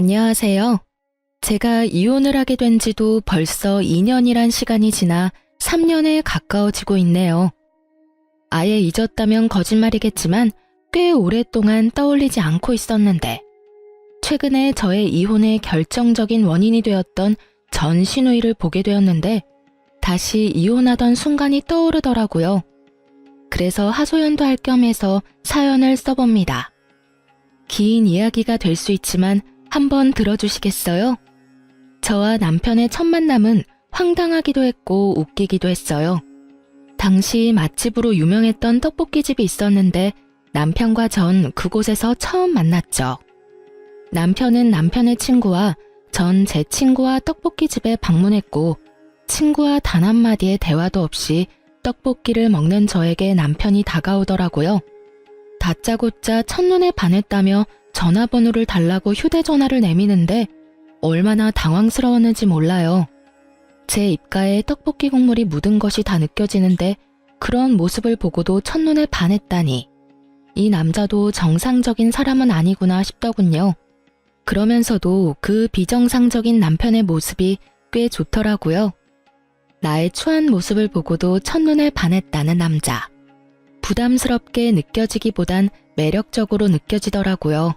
안녕하세요. 제가 이혼을 하게 된 지도 벌써 2년이란 시간이 지나 3년에 가까워지고 있네요. 아예 잊었다면 거짓말이겠지만 꽤 오랫동안 떠올리지 않고 있었는데 최근에 저의 이혼의 결정적인 원인이 되었던 전 시누이를 보게 되었는데 다시 이혼하던 순간이 떠오르더라고요. 그래서 하소연도 할 겸 해서 사연을 써봅니다. 긴 이야기가 될 수 있지만 한번 들어주시겠어요? 저와 남편의 첫 만남은 황당하기도 했고 웃기기도 했어요. 당시 맛집으로 유명했던 떡볶이집이 있었는데 남편과 전 그곳에서 처음 만났죠. 남편은 남편의 친구와 전 제 친구와 떡볶이집에 방문했고 친구와 단 한마디의 대화도 없이 떡볶이를 먹는 저에게 남편이 다가오더라고요. 다짜고짜 첫눈에 반했다며 전화번호를 달라고 휴대전화를 내미는데 얼마나 당황스러웠는지 몰라요. 제 입가에 떡볶이 국물이 묻은 것이 다 느껴지는데 그런 모습을 보고도 첫눈에 반했다니. 이 남자도 정상적인 사람은 아니구나 싶더군요. 그러면서도 그 비정상적인 남편의 모습이 꽤 좋더라고요. 나의 추한 모습을 보고도 첫눈에 반했다는 남자. 부담스럽게 느껴지기보단 매력적으로 느껴지더라고요.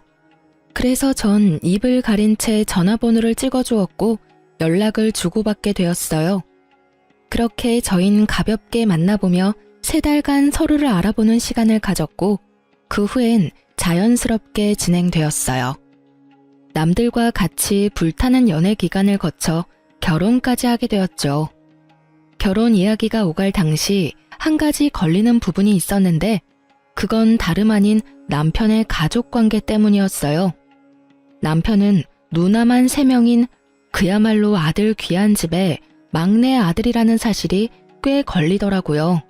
그래서 전 입을 가린 채 전화번호를 찍어주었고 연락을 주고받게 되었어요. 그렇게 저희는 가볍게 만나보며 3달간 서로를 알아보는 시간을 가졌고 그 후엔 자연스럽게 진행되었어요. 남들과 같이 불타는 연애 기간을 거쳐 결혼까지 하게 되었죠. 결혼 이야기가 오갈 당시 한 가지 걸리는 부분이 있었는데 그건 다름 아닌 남편의 가족관계 때문이었어요. 남편은 누나만 3명인 그야말로 아들 귀한 집에 막내 아들이라는 사실이 꽤 걸리더라고요.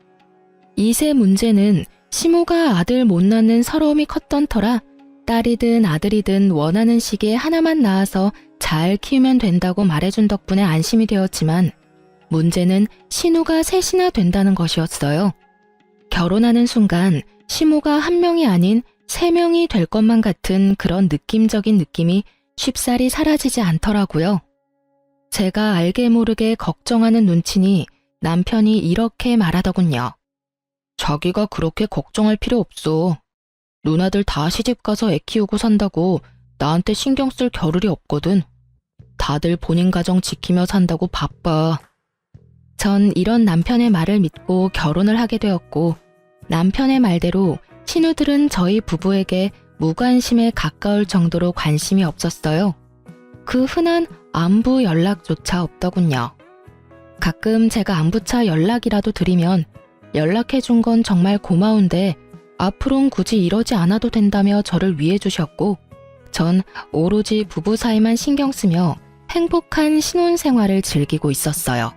이세 문제는 시모가 아들 못 낳는 서러움이 컸던 터라 딸이든 아들이든 원하는 시기에 하나만 낳아서 잘 키우면 된다고 말해준 덕분에 안심이 되었지만 문제는 신우가 3이나 된다는 것이었어요. 결혼하는 순간 시모가 1명이 아닌 3명이 될 것만 같은 그런 느낌적인 느낌이 쉽사리 사라지지 않더라고요. 제가 알게 모르게 걱정하는 눈치니 남편이 이렇게 말하더군요. 자기가 그렇게 걱정할 필요 없어. 누나들 다 시집가서 애 키우고 산다고 나한테 신경 쓸 겨를이 없거든. 다들 본인 가정 지키며 산다고 바빠. 전 이런 남편의 말을 믿고 결혼을 하게 되었고 남편의 말대로 신우들은 저희 부부에게 무관심에 가까울 정도로 관심이 없었어요. 그 흔한 안부 연락조차 없더군요. 가끔 제가 안부차 연락이라도 드리면 연락해준 건 정말 고마운데 앞으론 굳이 이러지 않아도 된다며 저를 위해 주셨고 전 오로지 부부 사이만 신경 쓰며 행복한 신혼생활을 즐기고 있었어요.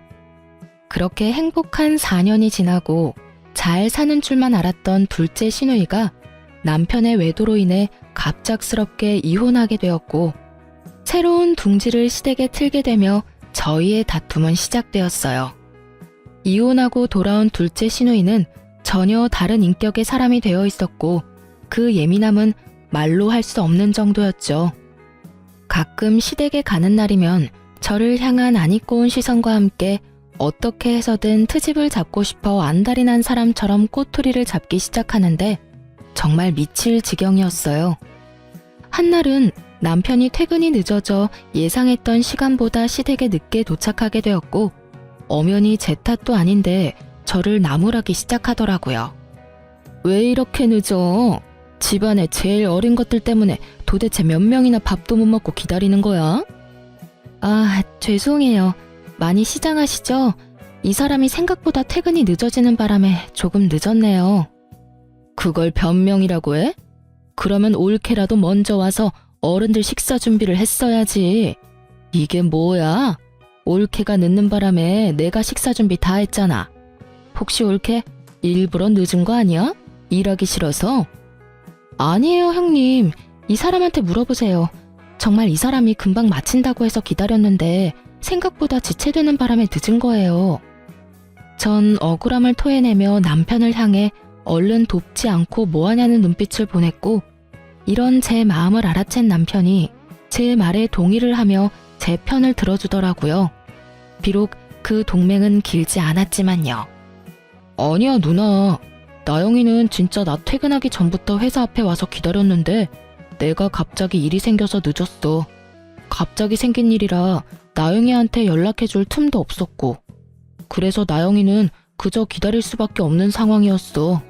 그렇게 행복한 4년이 지나고 잘 사는 줄만 알았던 둘째 시누이가 남편의 외도로 인해 갑작스럽게 이혼하게 되었고 새로운 둥지를 시댁에 틀게 되며 저희의 다툼은 시작되었어요. 이혼하고 돌아온 둘째 시누이는 전혀 다른 인격의 사람이 되어 있었고 그 예민함은 말로 할 수 없는 정도였죠. 가끔 시댁에 가는 날이면 저를 향한 안 입고 온 시선과 함께 어떻게 해서든 트집을 잡고 싶어 안달이 난 사람처럼 꼬투리를 잡기 시작하는데 정말 미칠 지경이었어요. 한날은 남편이 퇴근이 늦어져 예상했던 시간보다 시댁에 늦게 도착하게 되었고 엄연히 제 탓도 아닌데 저를 나무라기 시작하더라고요. 왜 이렇게 늦어? 집안에 제일 어린 것들 때문에 도대체 몇 명이나 밥도 못 먹고 기다리는 거야? 아, 죄송해요. 많이 시장하시죠? 이 사람이 생각보다 퇴근이 늦어지는 바람에 조금 늦었네요. 그걸 변명이라고 해? 그러면 올케라도 먼저 와서 어른들 식사 준비를 했어야지. 이게 뭐야? 올케가 늦는 바람에 내가 식사 준비 다 했잖아. 혹시 올케 일부러 늦은 거 아니야? 일하기 싫어서? 아니에요, 형님. 이 사람한테 물어보세요. 정말 이 사람이 금방 마친다고 해서 기다렸는데 생각보다 지체되는 바람에 늦은 거예요. 전 억울함을 토해내며 남편을 향해 얼른 돕지 않고 뭐하냐는 눈빛을 보냈고 이런 제 마음을 알아챈 남편이 제 말에 동의를 하며 제 편을 들어주더라고요. 비록 그 동맹은 길지 않았지만요. 아니야, 누나. 나영이는 진짜 나 퇴근하기 전부터 회사 앞에 와서 기다렸는데 내가 갑자기 일이 생겨서 늦었어. 갑자기 생긴 일이라 나영이한테 연락해줄 틈도 없었고, 그래서 나영이는 그저 기다릴 수밖에 없는 상황이었어.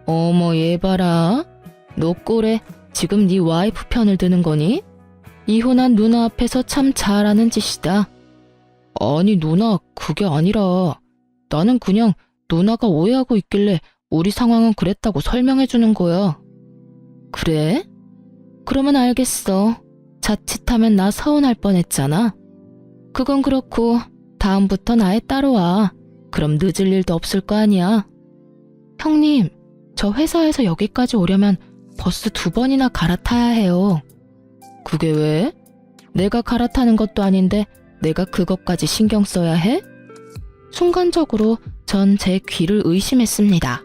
어머, 얘 봐라. 너 꼴에 지금 네 와이프 편을 드는 거니? 이혼한 누나 앞에서 참 잘하는 짓이다. 아니, 누나, 그게 아니라 나는 그냥 누나가 오해하고 있길래 우리 상황은 그랬다고 설명해주는 거야. 그래? 그러면 알겠어. 자칫하면 나 서운할 뻔했잖아. 그건 그렇고 다음부터 나에 따라와. 그럼 늦을 일도 없을 거 아니야. 형님, 저 회사에서 여기까지 오려면 버스 2번이나 갈아타야 해요. 그게 왜? 내가 갈아타는 것도 아닌데 내가 그것까지 신경 써야 해? 순간적으로 전 제 귀를 의심했습니다.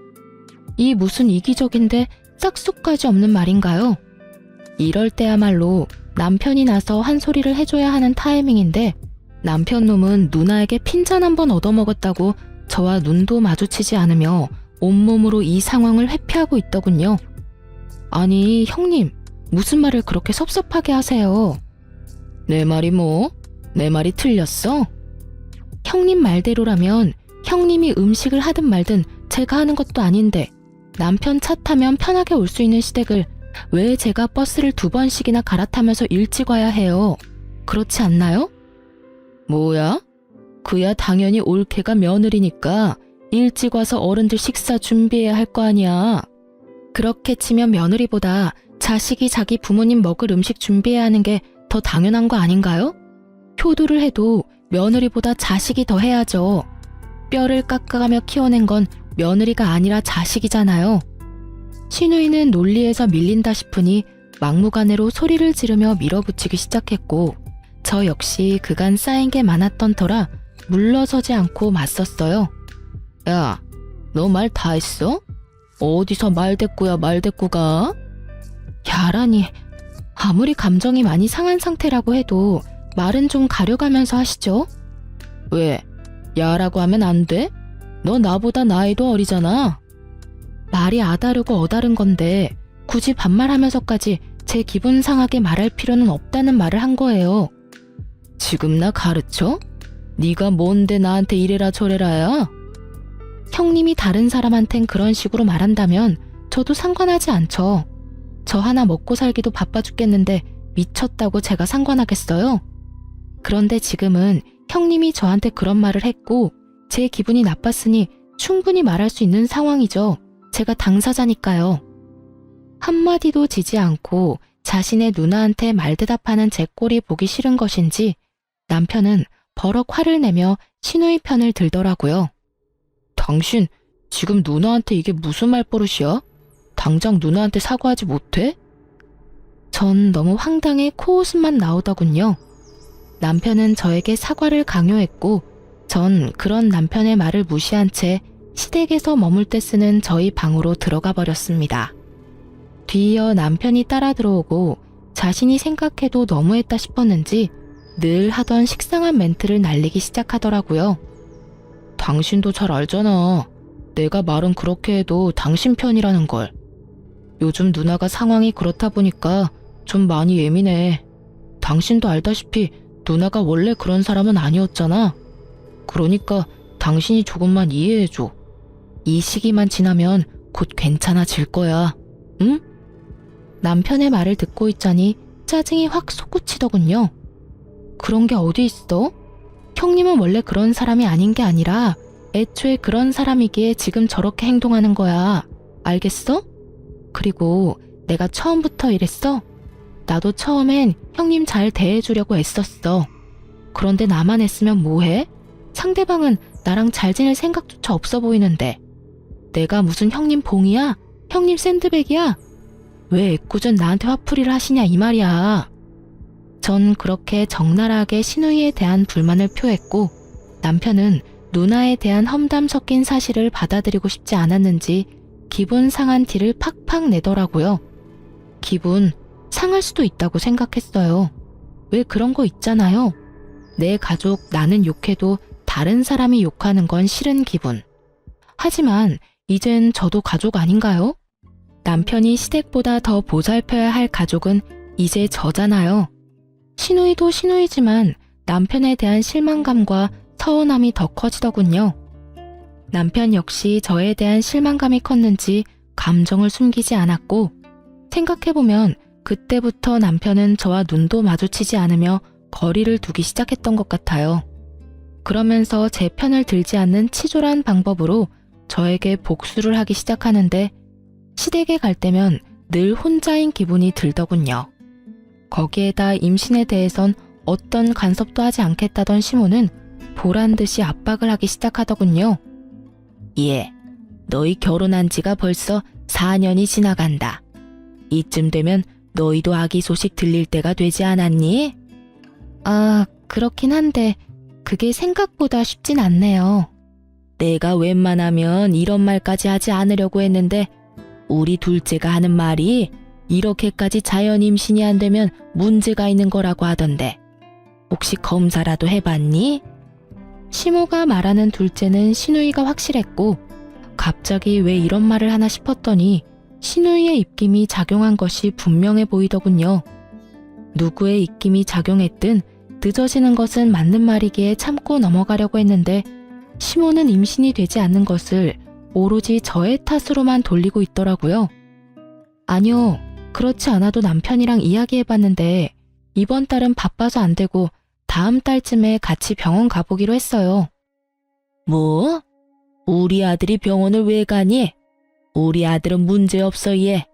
이 무슨 이기적인데 짝수까지 없는 말인가요? 이럴 때야말로 남편이 나서 한 소리를 해줘야 하는 타이밍인데 남편 놈은 누나에게 핀잔 한 번 얻어먹었다고 저와 눈도 마주치지 않으며 온몸으로 이 상황을 회피하고 있더군요. 아니, 형님, 무슨 말을 그렇게 섭섭하게 하세요? 내 말이 뭐? 내 말이 틀렸어? 형님 말대로라면 형님이 음식을 하든 말든 제가 하는 것도 아닌데 남편 차 타면 편하게 올 수 있는 시댁을 왜 제가 버스를 2번씩이나 갈아타면서 일찍 와야 해요? 그렇지 않나요? 뭐야? 그야 당연히 올케가 며느리니까 일찍 와서 어른들 식사 준비해야 할 거 아니야. 그렇게 치면 며느리보다 자식이 자기 부모님 먹을 음식 준비해야 하는 게 더 당연한 거 아닌가요? 효도를 해도 며느리보다 자식이 더 해야죠. 뼈를 깎아가며 키워낸 건 며느리가 아니라 자식이잖아요. 시누이는 논리에서 밀린다 싶으니 막무가내로 소리를 지르며 밀어붙이기 시작했고 저 역시 그간 쌓인 게 많았던 터라 물러서지 않고 맞섰어요. 야, 너 말 다 했어? 어디서 말대꾸야 말대꾸가? 야라니, 아무리 감정이 많이 상한 상태라고 해도 말은 좀 가려가면서 하시죠. 왜? 야라고 하면 안 돼? 너 나보다 나이도 어리잖아. 말이 아다르고 어다른 건데 굳이 반말하면서까지 제 기분 상하게 말할 필요는 없다는 말을 한 거예요. 지금 나 가르쳐? 네가 뭔데 나한테 이래라 저래라야? 형님이 다른 사람한텐 그런 식으로 말한다면 저도 상관하지 않죠. 저 하나 먹고 살기도 바빠 죽겠는데 미쳤다고 제가 상관하겠어요? 그런데 지금은 형님이 저한테 그런 말을 했고 제 기분이 나빴으니 충분히 말할 수 있는 상황이죠. 제가 당사자니까요. 한마디도 지지 않고 자신의 누나한테 말대답하는 제 꼴이 보기 싫은 것인지 남편은 버럭 화를 내며 시누이 편을 들더라고요. 당신 지금 누나한테 이게 무슨 말버릇이야? 당장 누나한테 사과하지 못해? 전 너무 황당해 코웃음만 나오더군요. 남편은 저에게 사과를 강요했고 전 그런 남편의 말을 무시한 채 시댁에서 머물 때 쓰는 저희 방으로 들어가 버렸습니다. 뒤이어 남편이 따라 들어오고 자신이 생각해도 너무했다 싶었는지 늘 하던 식상한 멘트를 날리기 시작하더라고요. 당신도 잘 알잖아. 내가 말은 그렇게 해도 당신 편이라는 걸. 요즘 누나가 상황이 그렇다 보니까 좀 많이 예민해. 당신도 알다시피 누나가 원래 그런 사람은 아니었잖아. 그러니까 당신이 조금만 이해해줘. 이 시기만 지나면 곧 괜찮아질 거야. 응? 남편의 말을 듣고 있자니 짜증이 확 솟구치더군요. 그런 게 어디 있어? 형님은 원래 그런 사람이 아닌 게 아니라 애초에 그런 사람이기에 지금 저렇게 행동하는 거야. 알겠어? 그리고 내가 처음부터 이랬어. 나도 처음엔 형님 잘 대해주려고 애썼어. 그런데 나만 애쓰면 뭐해? 상대방은 나랑 잘 지낼 생각조차 없어 보이는데. 내가 무슨 형님 봉이야? 형님 샌드백이야? 왜 애꿎은 나한테 화풀이를 하시냐 이 말이야. 전 그렇게 적나라하게 시누이에 대한 불만을 표했고 남편은 누나에 대한 험담 섞인 사실을 받아들이고 싶지 않았는지 기분 상한 티를 팍팍 내더라고요. 기분 상할 수도 있다고 생각했어요. 왜 그런 거 있잖아요. 내 가족 나는 욕해도 다른 사람이 욕하는 건 싫은 기분. 하지만 이젠 저도 가족 아닌가요? 남편이 시댁보다 더 보살펴야 할 가족은 이제 저잖아요. 시누이도 시누이지만 남편에 대한 실망감과 서운함이 더 커지더군요. 남편 역시 저에 대한 실망감이 컸는지 감정을 숨기지 않았고, 생각해보면 그때부터 남편은 저와 눈도 마주치지 않으며 거리를 두기 시작했던 것 같아요. 그러면서 제 편을 들지 않는 치졸한 방법으로 저에게 복수를 하기 시작하는데, 시댁에 갈 때면 늘 혼자인 기분이 들더군요. 거기에다 임신에 대해선 어떤 간섭도 하지 않겠다던 시모는 보란듯이 압박을 하기 시작하더군요. 예, 너희 결혼한 지가 벌써 4년이 지나간다. 이쯤 되면 너희도 아기 소식 들릴 때가 되지 않았니? 아, 그렇긴 한데 그게 생각보다 쉽진 않네요. 내가 웬만하면 이런 말까지 하지 않으려고 했는데 우리 둘째가 하는 말이 이렇게까지 자연 임신이 안 되면 문제가 있는 거라고 하던데 혹시 검사라도 해봤니? 시모가 말하는 둘째는 시누이가 확실했고 갑자기 왜 이런 말을 하나 싶었더니 시누이의 입김이 작용한 것이 분명해 보이더군요. 누구의 입김이 작용했든 늦어지는 것은 맞는 말이기에 참고 넘어가려고 했는데 시모는 임신이 되지 않는 것을 오로지 저의 탓으로만 돌리고 있더라고요. 아니요, 그렇지 않아도 남편이랑 이야기해봤는데 이번 달은 바빠서 안 되고 다음 달쯤에 같이 병원 가보기로 했어요. 뭐? 우리 아들이 병원을 왜 가니? 우리 아들은 문제없어 얘.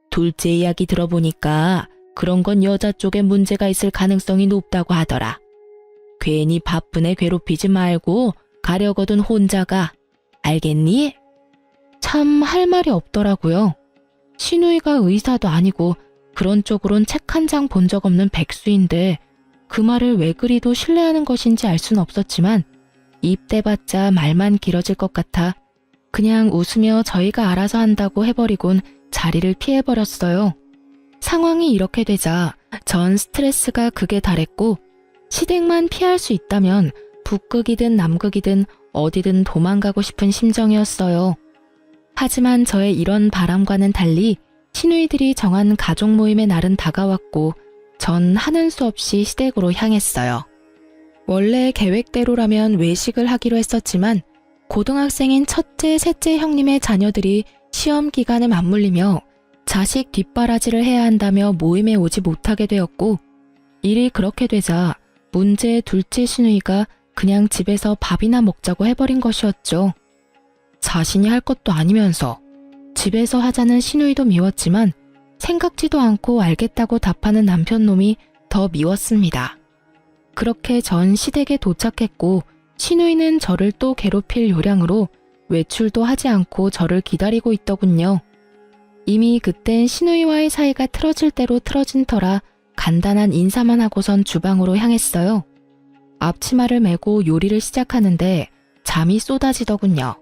둘째 이야기 들어보니까 그런 건 여자 쪽에 문제가 있을 가능성이 높다고 하더라. 괜히 바쁜 애 괴롭히지 말고 가려거든 혼자 가. 알겠니? 참 할 말이 없더라고요. 시누이가 의사도 아니고 그런 쪽으론 책 한 장 본 적 없는 백수인데 그 말을 왜 그리도 신뢰하는 것인지 알 순 없었지만 입 대봤자 말만 길어질 것 같아 그냥 웃으며 저희가 알아서 한다고 해버리곤 자리를 피해버렸어요. 상황이 이렇게 되자 전 스트레스가 극에 달했고 시댁만 피할 수 있다면 북극이든 남극이든 어디든 도망가고 싶은 심정이었어요. 하지만 저의 이런 바람과는 달리 시누이들이 정한 가족 모임의 날은 다가왔고 전 하는 수 없이 시댁으로 향했어요. 원래 계획대로라면 외식을 하기로 했었지만 고등학생인 첫째, 셋째 형님의 자녀들이 시험 기간에 맞물리며 자식 뒷바라지를 해야 한다며 모임에 오지 못하게 되었고 일이 그렇게 되자 문제의 둘째 시누이가 그냥 집에서 밥이나 먹자고 해버린 것이었죠. 자신이 할 것도 아니면서 집에서 하자는 시누이도 미웠지만 생각지도 않고 알겠다고 답하는 남편놈이 더 미웠습니다. 그렇게 전 시댁에 도착했고 시누이는 저를 또 괴롭힐 요량으로 외출도 하지 않고 저를 기다리고 있더군요. 이미 그땐 시누이와의 사이가 틀어질 대로 틀어진 터라 간단한 인사만 하고선 주방으로 향했어요. 앞치마를 메고 요리를 시작하는데 잠이 쏟아지더군요.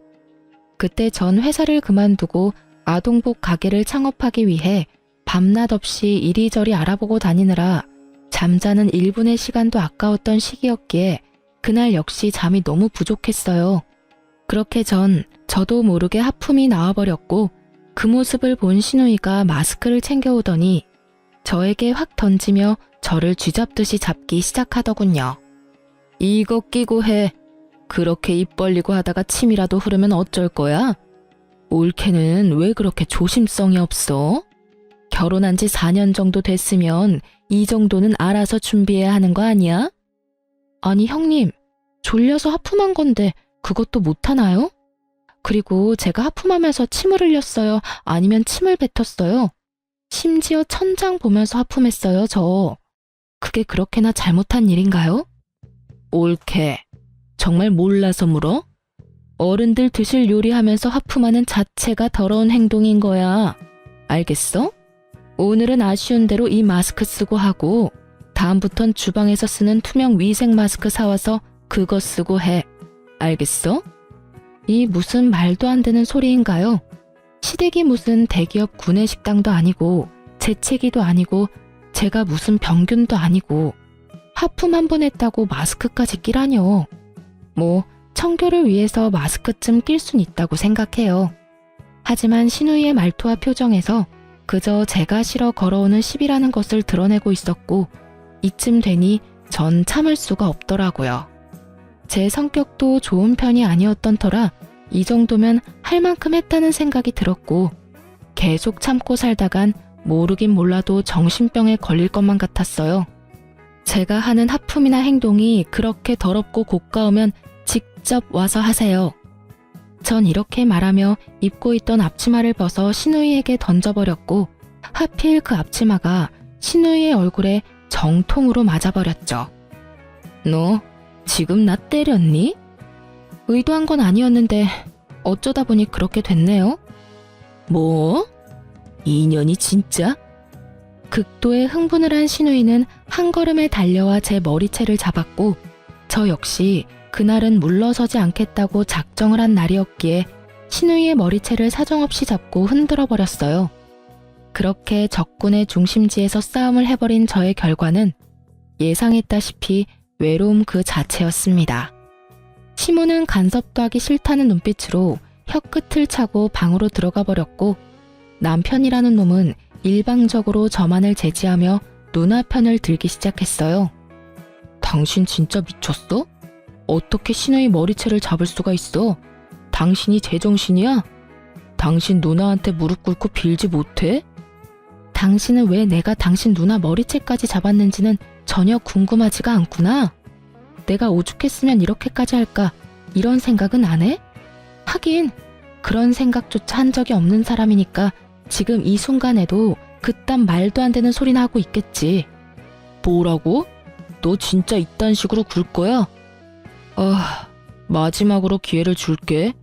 그때 전 회사를 그만두고 아동복 가게를 창업하기 위해 밤낮 없이 이리저리 알아보고 다니느라 잠자는 1분의 시간도 아까웠던 시기였기에 그날 역시 잠이 너무 부족했어요. 그렇게 저도 모르게 하품이 나와버렸고 그 모습을 본 시누이가 마스크를 챙겨오더니 저에게 확 던지며 저를 쥐잡듯이 잡기 시작하더군요. 이거 끼고 해. 그렇게 입 벌리고 하다가 침이라도 흐르면 어쩔 거야? 올케는 왜 그렇게 조심성이 없어? 결혼한 지 4년 정도 됐으면 이 정도는 알아서 준비해야 하는 거 아니야? 아니 형님, 졸려서 하품한 건데 그것도 못하나요? 그리고 제가 하품하면서 침을 흘렸어요? 아니면 침을 뱉었어요? 심지어 천장 보면서 하품했어요, 저. 그게 그렇게나 잘못한 일인가요? 올케, 정말 몰라서 물어? 어른들 드실 요리하면서 하품하는 자체가 더러운 행동인 거야. 알겠어? 오늘은 아쉬운 대로 이 마스크 쓰고 하고 다음부턴 주방에서 쓰는 투명 위생 마스크 사와서 그거 쓰고 해. 알겠어? 이 무슨 말도 안 되는 소리인가요? 시댁이 무슨 대기업 구내식당도 아니고 재채기도 아니고 제가 무슨 병균도 아니고 하품 한 번 했다고 마스크까지 끼라뇨. 뭐 청결을 위해서 마스크쯤 낄 순 있다고 생각해요. 하지만 신우이의 말투와 표정에서 그저 제가 싫어 걸어오는 시비라는 것을 드러내고 있었고 이쯤 되니 전 참을 수가 없더라고요. 제 성격도 좋은 편이 아니었던 터라 이 정도면 할 만큼 했다는 생각이 들었고 계속 참고 살다간 모르긴 몰라도 정신병에 걸릴 것만 같았어요. 제가 하는 하품이나 행동이 그렇게 더럽고 고가우면 직접 와서 하세요. 전 이렇게 말하며 입고 있던 앞치마를 벗어 신우이에게 던져버렸고 하필 그 앞치마가 신우이의 얼굴에 정통으로 맞아버렸죠. 너 지금 나 때렸니? 의도한 건 아니었는데 어쩌다 보니 그렇게 됐네요. 뭐? 이년이 진짜? 극도의 흥분을 한 신우이는 한 걸음에 달려와 제 머리채를 잡았고 저 역시 그날은 물러서지 않겠다고 작정을 한 날이었기에 신우이의 머리채를 사정없이 잡고 흔들어 버렸어요. 그렇게 적군의 중심지에서 싸움을 해버린 저의 결과는 예상했다시피 외로움 그 자체였습니다. 시모는 간섭도 하기 싫다는 눈빛으로 혀끝을 차고 방으로 들어가 버렸고 남편이라는 놈은 일방적으로 저만을 제지하며 누나 편을 들기 시작했어요. 당신 진짜 미쳤어? 어떻게 신우이 머리채를 잡을 수가 있어? 당신이 제정신이야? 당신 누나한테 무릎 꿇고 빌지 못해? 당신은 왜 내가 당신 누나 머리채까지 잡았는지는 전혀 궁금하지가 않구나. 내가 오죽했으면 이렇게까지 할까 이런 생각은 안 해? 하긴 그런 생각조차 한 적이 없는 사람이니까 지금 이 순간에도 그딴 말도 안 되는 소리나 하고 있겠지. 뭐라고? 너 진짜 이딴 식으로 굴 거야? 마지막으로 기회를 줄게.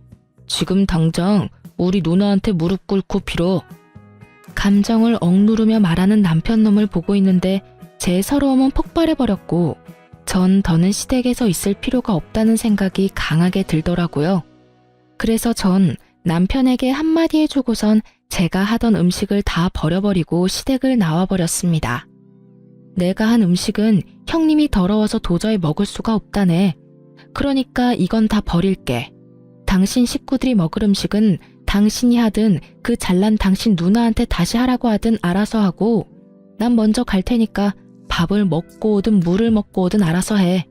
지금 당장 우리 누나한테 무릎 꿇고 빌어. 감정을 억누르며 말하는 남편놈을 보고 있는데 제 서러움은 폭발해버렸고 전 더는 시댁에서 있을 필요가 없다는 생각이 강하게 들더라고요. 그래서 전 남편에게 한마디 해주고선 제가 하던 음식을 다 버려버리고 시댁을 나와버렸습니다. 내가 한 음식은 형님이 더러워서 도저히 먹을 수가 없다네. 그러니까 이건 다 버릴게. 당신 식구들이 먹을 음식은 당신이 하든 그 잘난 당신 누나한테 다시 하라고 하든 알아서 하고 난 먼저 갈 테니까 밥을 먹고 오든 물을 먹고 오든 알아서 해.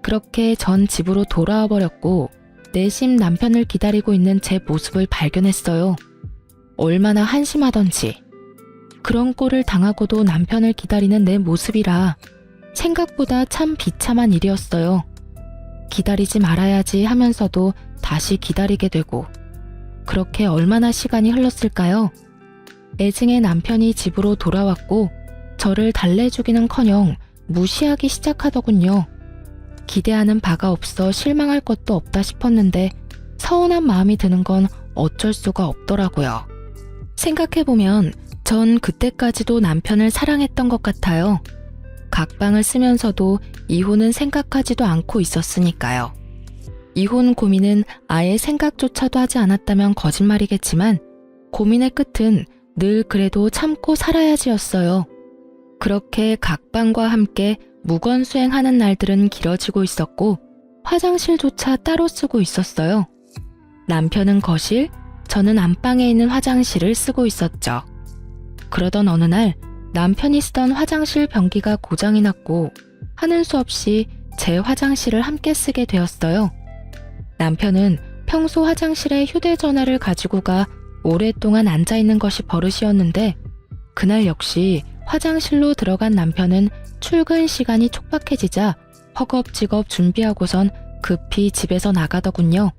그렇게 전 집으로 돌아와 버렸고 내심 남편을 기다리고 있는 제 모습을 발견했어요. 얼마나 한심하던지. 그런 꼴을 당하고도 남편을 기다리는 내 모습이라 생각보다 참 비참한 일이었어요. 기다리지 말아야지 하면서도 다시 기다리게 되고 그렇게 얼마나 시간이 흘렀을까요? 애증의 남편이 집으로 돌아왔고 저를 달래주기는커녕 무시하기 시작하더군요. 기대하는 바가 없어 실망할 것도 없다 싶었는데 서운한 마음이 드는 건 어쩔 수가 없더라고요. 생각해보면 전 그때까지도 남편을 사랑했던 것 같아요. 각방을 쓰면서도 이혼은 생각하지도 않고 있었으니까요. 이혼 고민은 아예 생각조차도 하지 않았다면 거짓말이겠지만 고민의 끝은 늘 그래도 참고 살아야지였어요. 그렇게 각방과 함께 무건수행하는 날들은 길어지고 있었고 화장실조차 따로 쓰고 있었어요. 남편은 거실, 저는 안방에 있는 화장실을 쓰고 있었죠. 그러던 어느 날 남편이 쓰던 화장실 변기가 고장이 났고 하는 수 없이 제 화장실을 함께 쓰게 되었어요. 남편은 평소 화장실에 휴대전화를 가지고 가 오랫동안 앉아있는 것이 버릇이었는데 그날 역시 화장실로 들어간 남편은 출근 시간이 촉박해지자 허겁지겁 준비하고선 급히 집에서 나가더군요.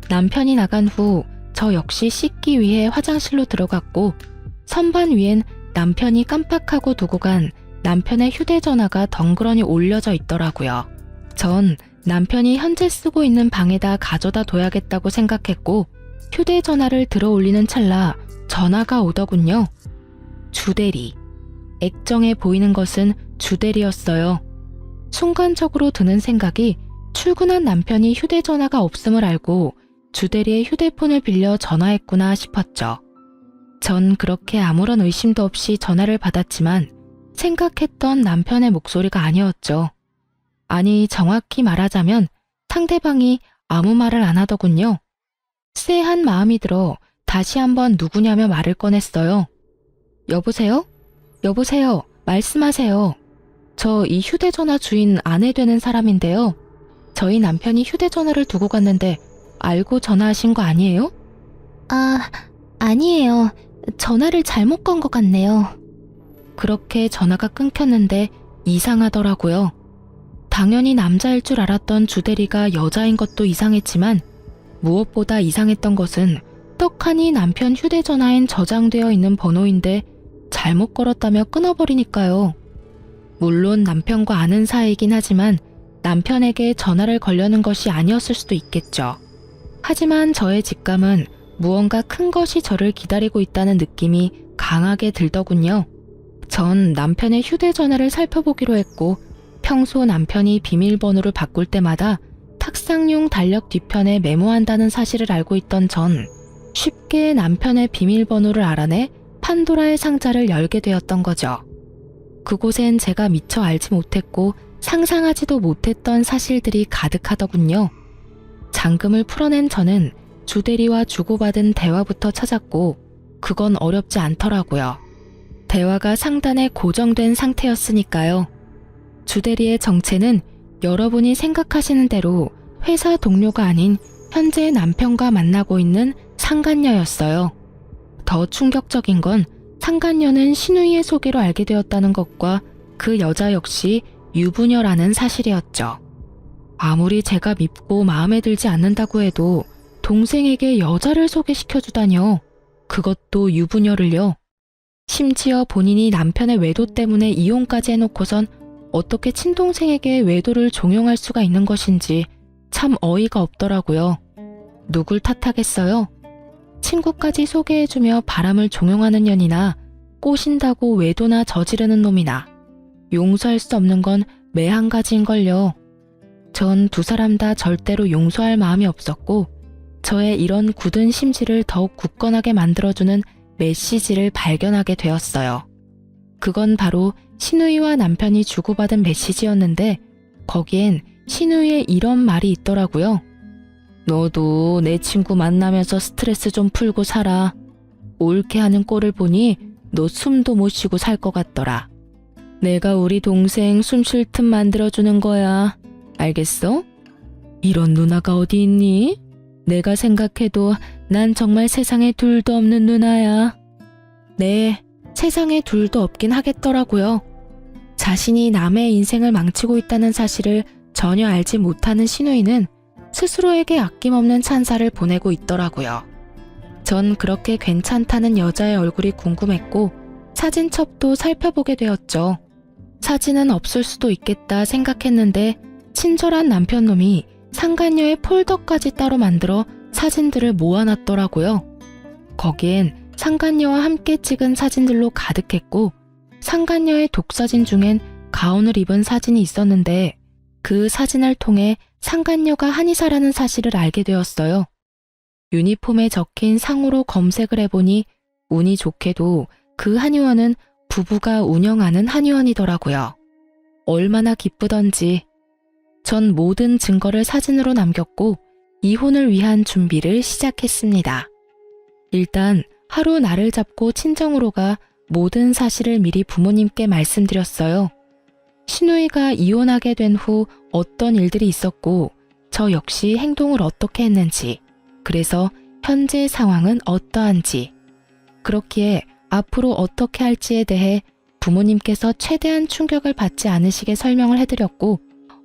남편이 나간 후 저 역시 씻기 위해 화장실로 들어갔고 선반 위엔 남편이 깜빡하고 두고 간 남편의 휴대전화가 덩그러니 올려져 있더라고요. 전 남편이 현재 쓰고 있는 방에다 가져다 둬야겠다고 생각했고 휴대전화를 들어 올리는 찰나 전화가 오더군요. 주대리. 액정에 보이는 것은 주대리였어요. 순간적으로 드는 생각이 출근한 남편이 휴대전화가 없음을 알고 주대리의 휴대폰을 빌려 전화했구나 싶었죠. 전 그렇게 아무런 의심도 없이 전화를 받았지만 생각했던 남편의 목소리가 아니었죠. 아니, 정확히 말하자면 상대방이 아무 말을 안 하더군요. 쎄한 마음이 들어 다시 한번 누구냐며 말을 꺼냈어요. 여보세요? 여보세요? 말씀하세요. 저 이 휴대전화 주인 아내 되는 사람인데요. 저희 남편이 휴대전화를 두고 갔는데 알고 전화하신 거 아니에요? 아니에요. 전화를 잘못 건 것 같네요. 그렇게 전화가 끊겼는데 이상하더라고요. 당연히 남자일 줄 알았던 주대리가 여자인 것도 이상했지만 무엇보다 이상했던 것은 떡하니 남편 휴대전화엔 저장되어 있는 번호인데 잘못 걸었다며 끊어버리니까요. 물론 남편과 아는 사이이긴 하지만 남편에게 전화를 걸려는 것이 아니었을 수도 있겠죠. 하지만 저의 직감은 무언가 큰 것이 저를 기다리고 있다는 느낌이 강하게 들더군요. 전 남편의 휴대전화를 살펴보기로 했고 평소 남편이 비밀번호를 바꿀 때마다 탁상용 달력 뒤편에 메모한다는 사실을 알고 있던 전 쉽게 남편의 비밀번호를 알아내 판도라의 상자를 열게 되었던 거죠. 그곳엔 제가 미처 알지 못했고 상상하지도 못했던 사실들이 가득하더군요. 잠금을 풀어낸 저는 주대리와 주고받은 대화부터 찾았고 그건 어렵지 않더라고요. 대화가 상단에 고정된 상태였으니까요. 주대리의 정체는 여러분이 생각하시는 대로 회사 동료가 아닌 현재 남편과 만나고 있는 상간녀였어요. 더 충격적인 건 상간녀는 신우이의 소개로 알게 되었다는 것과 그 여자 역시 유부녀라는 사실이었죠. 아무리 제가 밉고 마음에 들지 않는다고 해도 동생에게 여자를 소개시켜주다뇨. 그것도 유부녀를요. 심지어 본인이 남편의 외도 때문에 이혼까지 해놓고선 어떻게 친동생에게 외도를 종용할 수가 있는 것인지 참 어이가 없더라고요. 누굴 탓하겠어요? 친구까지 소개해주며 바람을 종용하는 년이나 꼬신다고 외도나 저지르는 놈이나 용서할 수 없는 건 매한 가지인걸요. 전 두 사람 다 절대로 용서할 마음이 없었고 저의 이런 굳은 심지를 더욱 굳건하게 만들어주는 메시지를 발견하게 되었어요. 그건 바로 신우이와 남편이 주고받은 메시지였는데 거기엔 신우이의 이런 말이 있더라고요. 너도 내 친구 만나면서 스트레스 좀 풀고 살아. 옳게 하는 꼴을 보니 너 숨도 못 쉬고 살 것 같더라. 내가 우리 동생 숨 쉴 틈 만들어주는 거야. 알겠어? 이런 누나가 어디 있니? 내가 생각해도 난 정말 세상에 둘도 없는 누나야. 네, 세상에 둘도 없긴 하겠더라고요. 자신이 남의 인생을 망치고 있다는 사실을 전혀 알지 못하는 신우이는 스스로에게 아낌없는 찬사를 보내고 있더라고요. 전 그렇게 괜찮다는 여자의 얼굴이 궁금했고 사진첩도 살펴보게 되었죠. 사진은 없을 수도 있겠다 생각했는데 친절한 남편놈이 상간녀의 폴더까지 따로 만들어 사진들을 모아놨더라고요. 거기엔 상간녀와 함께 찍은 사진들로 가득했고 상간녀의 독사진 중엔 가운을 입은 사진이 있었는데 그 사진을 통해 상간녀가 한의사라는 사실을 알게 되었어요. 유니폼에 적힌 상호로 검색을 해보니 운이 좋게도 그 한의원은 부부가 운영하는 한의원이더라고요. 얼마나 기쁘던지. 전 모든 증거를 사진으로 남겼고 이혼을 위한 준비를 시작했습니다. 일단 하루 날을 잡고 친정으로 가 모든 사실을 미리 부모님께 말씀드렸어요. 신우이가 이혼하게 된 후 어떤 일들이 있었고 저 역시 행동을 어떻게 했는지, 그래서 현재 상황은 어떠한지, 그렇기에 앞으로 어떻게 할지에 대해 부모님께서 최대한 충격을 받지 않으시게 설명을 해드렸고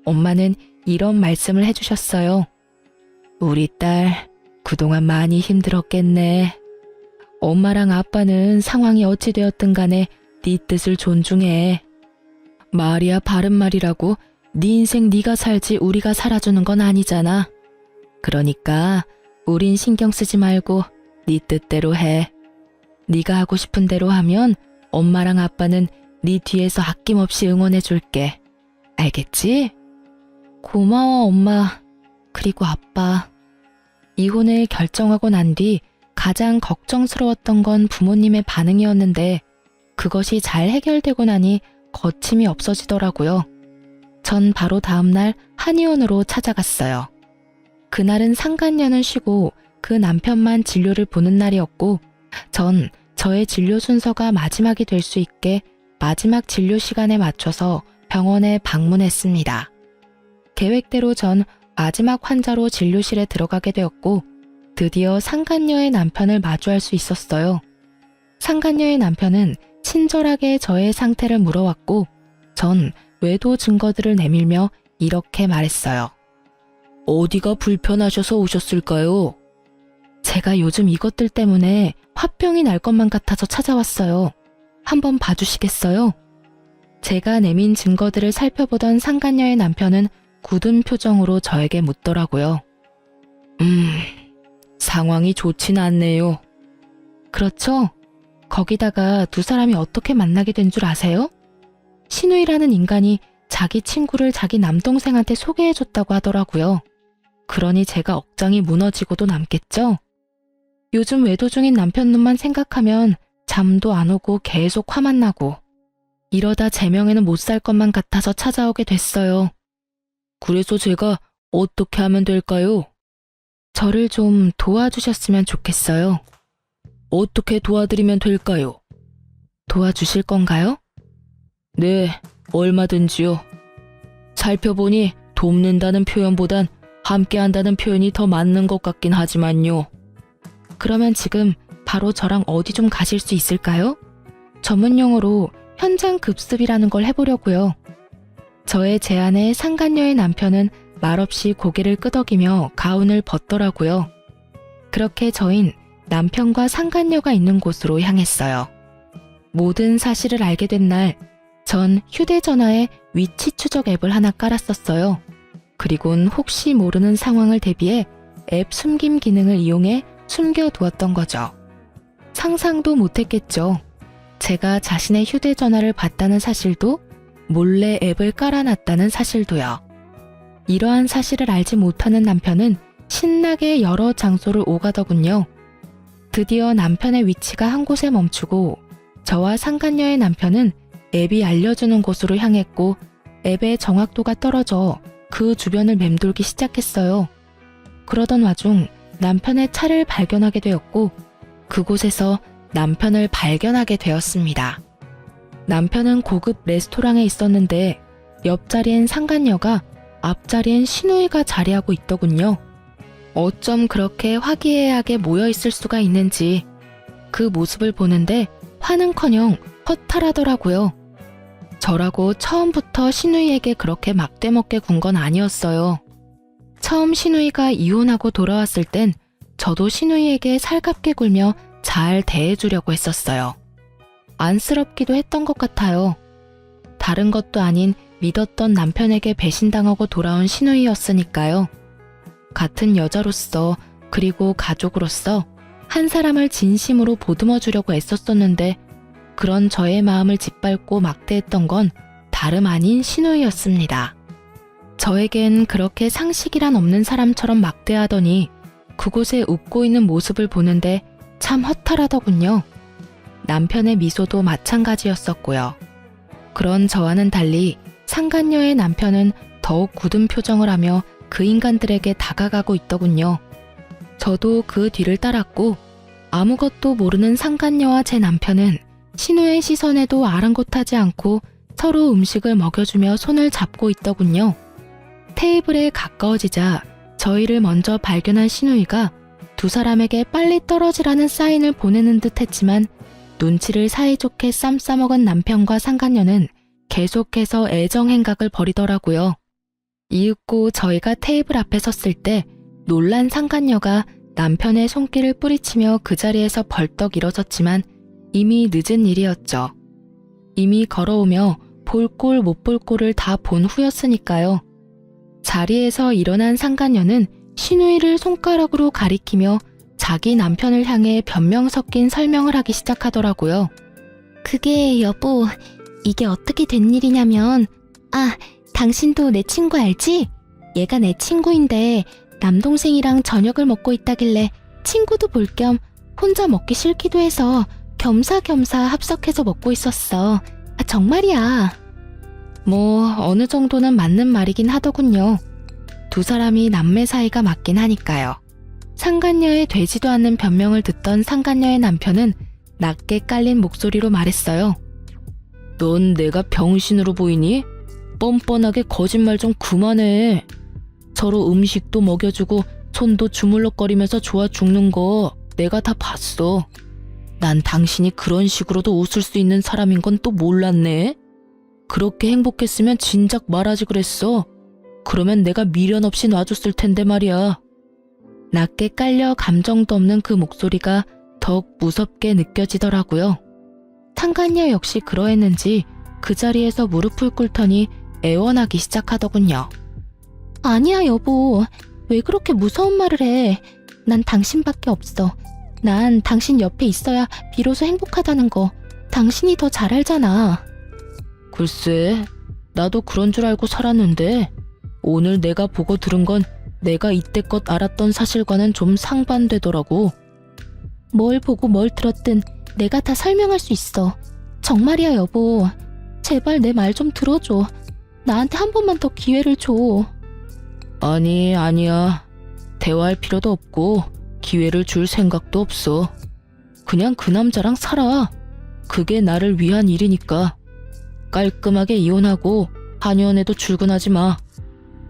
엄마는 이런 말씀을 해주셨어요. 우리 딸 그동안 많이 힘들었겠네. 엄마랑 아빠는 상황이 어찌 되었든 간에 네 뜻을 존중해. 말이야 바른 말이라고 네 인생 네가 살지 우리가 살아주는 건 아니잖아. 그러니까 우린 신경 쓰지 말고 네 뜻대로 해. 네가 하고 싶은 대로 하면 엄마랑 아빠는 네 뒤에서 아낌없이 응원해 줄게. 알겠지? 고마워 엄마. 그리고 아빠. 이혼을 결정하고 난 뒤 가장 걱정스러웠던 건 부모님의 반응이었는데 그것이 잘 해결되고 나니 거침이 없어지더라고요. 전 바로 다음날 한의원으로 찾아갔어요. 그날은 상간녀는 쉬고 그 남편만 진료를 보는 날이었고 전 저의 진료 순서가 마지막이 될 수 있게 마지막 진료 시간에 맞춰서 병원에 방문했습니다. 계획대로 전 마지막 환자로 진료실에 들어가게 되었고 드디어 상간녀의 남편을 마주할 수 있었어요. 상간녀의 남편은 친절하게 저의 상태를 물어왔고 전 외도 증거들을 내밀며 이렇게 말했어요. 어디가 불편하셔서 오셨을까요? 제가 요즘 이것들 때문에 화병이 날 것만 같아서 찾아왔어요. 한번 봐주시겠어요? 제가 내민 증거들을 살펴보던 상간녀의 남편은 굳은 표정으로 저에게 묻더라고요. 상황이 좋진 않네요. 그렇죠? 거기다가 두 사람이 어떻게 만나게 된 줄 아세요? 신우이라는 인간이 자기 친구를 자기 남동생한테 소개해줬다고 하더라고요. 그러니 제가 억장이 무너지고도 남겠죠? 요즘 외도 중인 남편 눈만 생각하면 잠도 안 오고 계속 화만 나고 이러다 제 명예는 못 살 것만 같아서 찾아오게 됐어요. 그래서 제가 어떻게 하면 될까요? 저를 좀 도와주셨으면 좋겠어요. 어떻게 도와드리면 될까요? 도와주실 건가요? 네, 얼마든지요. 살펴보니 돕는다는 표현보단 함께한다는 표현이 더 맞는 것 같긴 하지만요. 그러면 지금 바로 저랑 어디 좀 가실 수 있을까요? 전문용어로 현장 급습이라는 걸 해보려고요. 저의 제안에 상간녀의 남편은 말없이 고개를 끄덕이며 가운을 벗더라고요. 그렇게 저흰 남편과 상간녀가 있는 곳으로 향했어요. 모든 사실을 알게 된 날, 전 휴대전화에 위치 추적 앱을 하나 깔았었어요. 그리곤 혹시 모르는 상황을 대비해 앱 숨김 기능을 이용해 숨겨두었던 거죠. 상상도 못했겠죠. 제가 자신의 휴대전화를 봤다는 사실도 몰래 앱을 깔아놨다는 사실도요. 이러한 사실을 알지 못하는 남편은 신나게 여러 장소를 오가더군요. 드디어 남편의 위치가 한 곳에 멈추고 저와 상간녀의 남편은 앱이 알려주는 곳으로 향했고 앱의 정확도가 떨어져 그 주변을 맴돌기 시작했어요. 그러던 와중 남편의 차를 발견하게 되었고 그곳에서 남편을 발견하게 되었습니다. 남편은 고급 레스토랑에 있었는데 옆자리엔 상간녀가 앞자리엔 신우이가 자리하고 있더군요. 어쩜 그렇게 화기애애하게 모여있을 수가 있는지 그 모습을 보는데 화는커녕 허탈하더라고요. 저라고 처음부터 신우이에게 그렇게 막대먹게 군 건 아니었어요. 처음 신우이가 이혼하고 돌아왔을 땐 저도 신우이에게 살갑게 굴며 잘 대해주려고 했었어요. 안쓰럽기도 했던 것 같아요. 다른 것도 아닌 믿었던 남편에게 배신당하고 돌아온 신우이였으니까요. 같은 여자로서 그리고 가족으로서 한 사람을 진심으로 보듬어 주려고 애썼었는데 그런 저의 마음을 짓밟고 막대했던 건 다름 아닌 신우이였습니다. 저에겐 그렇게 상식이란 없는 사람처럼 막대하더니 그곳에 웃고 있는 모습을 보는데 참 허탈하더군요. 남편의 미소도 마찬가지였었고요. 그런 저와는 달리 상간녀의 남편은 더욱 굳은 표정을 하며 그 인간들에게 다가가고 있더군요. 저도 그 뒤를 따랐고 아무것도 모르는 상간녀와 제 남편은 신우의 시선에도 아랑곳하지 않고 서로 음식을 먹여주며 손을 잡고 있더군요. 테이블에 가까워지자 저희를 먼저 발견한 신우이가 두 사람에게 빨리 떨어지라는 사인을 보내는 듯 했지만 눈치를 사이좋게 쌈 싸먹은 남편과 상간녀는 계속해서 애정행각을 벌이더라고요. 이윽고 저희가 테이블 앞에 섰을 때 놀란 상간녀가 남편의 손길을 뿌리치며 그 자리에서 벌떡 일어섰지만 이미 늦은 일이었죠. 이미 걸어오며 볼 꼴 못 볼 꼴을 다 본 후였으니까요. 자리에서 일어난 상간녀는 신우이를 손가락으로 가리키며 자기 남편을 향해 변명 섞인 설명을 하기 시작하더라고요. 그게 여보, 이게 어떻게 된 일이냐면 당신도 내 친구 알지? 얘가 내 친구인데 남동생이랑 저녁을 먹고 있다길래 친구도 볼 겸 혼자 먹기 싫기도 해서 겸사겸사 합석해서 먹고 있었어. 정말이야. 뭐 어느 정도는 맞는 말이긴 하더군요. 두 사람이 남매 사이가 맞긴 하니까요. 상간녀의 되지도 않는 변명을 듣던 상간녀의 남편은 낮게 깔린 목소리로 말했어요. 넌 내가 병신으로 보이니? 뻔뻔하게 거짓말 좀 그만해. 서로 음식도 먹여주고 손도 주물럭거리면서 좋아 죽는 거 내가 다 봤어. 난 당신이 그런 식으로도 웃을 수 있는 사람인 건 또 몰랐네. 그렇게 행복했으면 진작 말하지 그랬어. 그러면 내가 미련 없이 놔줬을 텐데 말이야. 낮게 깔려 감정도 없는 그 목소리가 더욱 무섭게 느껴지더라고요. 상간녀 역시 그러했는지 그 자리에서 무릎을 꿇더니 애원하기 시작하더군요. 아니야 여보, 왜 그렇게 무서운 말을 해. 난 당신밖에 없어. 난 당신 옆에 있어야 비로소 행복하다는 거 당신이 더 잘 알잖아. 글쎄, 나도 그런 줄 알고 살았는데 오늘 내가 보고 들은 건 내가 이때껏 알았던 사실과는 좀 상반되더라고. 뭘 보고 뭘 들었든 내가 다 설명할 수 있어. 정말이야 여보. 제발 내 말 좀 들어줘. 나한테 한 번만 더 기회를 줘. 아니, 아니야. 대화할 필요도 없고 기회를 줄 생각도 없어. 그냥 그 남자랑 살아. 그게 나를 위한 일이니까. 깔끔하게 이혼하고 한의원에도 출근하지 마.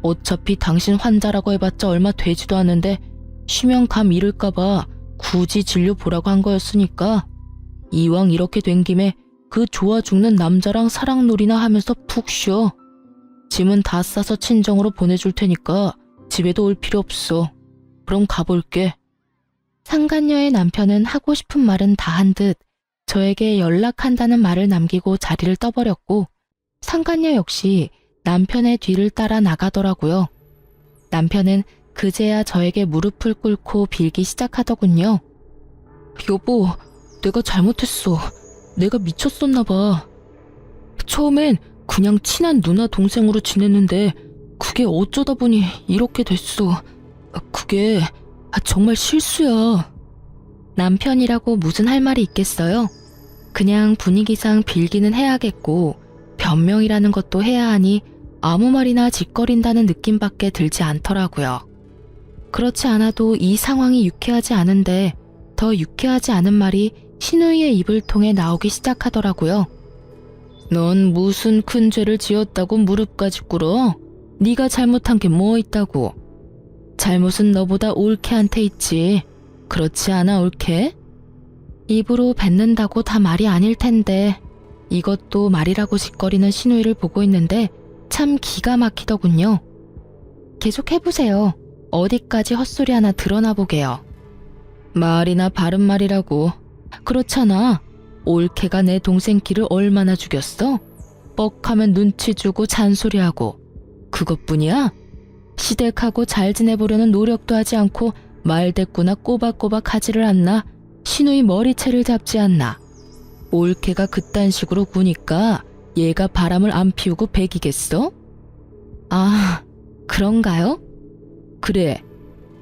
어차피 당신 환자라고 해봤자 얼마 되지도 않는데 쉬면 감 잃을까봐 굳이 진료 보라고 한 거였으니까 이왕 이렇게 된 김에 그 좋아 죽는 남자랑 사랑놀이나 하면서 푹 쉬어. 짐은 다 싸서 친정으로 보내줄 테니까 집에도 올 필요 없어. 그럼 가볼게. 상간녀의 남편은 하고 싶은 말은 다 한 듯 저에게 연락한다는 말을 남기고 자리를 떠버렸고 상간녀 역시 남편의 뒤를 따라 나가더라고요. 남편은 그제야 저에게 무릎을 꿇고 빌기 시작하더군요. 여보, 내가 잘못했어. 내가 미쳤었나 봐. 처음엔 그냥 친한 누나 동생으로 지냈는데 그게 어쩌다 보니 이렇게 됐어. 그게 정말 실수야. 남편이라고 무슨 할 말이 있겠어요? 그냥 분위기상 빌기는 해야겠고 변명이라는 것도 해야 하니 아무 말이나 짓거린다는 느낌밖에 들지 않더라고요. 그렇지 않아도 이 상황이 유쾌하지 않은데 더 유쾌하지 않은 말이 신우이의 입을 통해 나오기 시작하더라고요. 넌 무슨 큰 죄를 지었다고 무릎까지 꿇어? 네가 잘못한 게 뭐 있다고? 잘못은 너보다 올케한테 있지. 그렇지 않아 올케? 입으로 뱉는다고 다 말이 아닐 텐데 이것도 말이라고 짓거리는 신우이를 보고 있는데 참 기가 막히더군요. 계속 해보세요. 어디까지 헛소리 하나 드러나 보게요. 말이나 바른 말이라고. 그렇잖아. 올케가 내 동생 길을 얼마나 죽였어? 뻑하면 눈치 주고 잔소리하고. 그것뿐이야? 시댁하고 잘 지내보려는 노력도 하지 않고 말대꾸나 꼬박꼬박 하지를 않나? 신우이 머리채를 잡지 않나? 올케가 그딴 식으로 구니까 얘가 바람을 안 피우고 배기겠어? 아, 그런가요? 그래.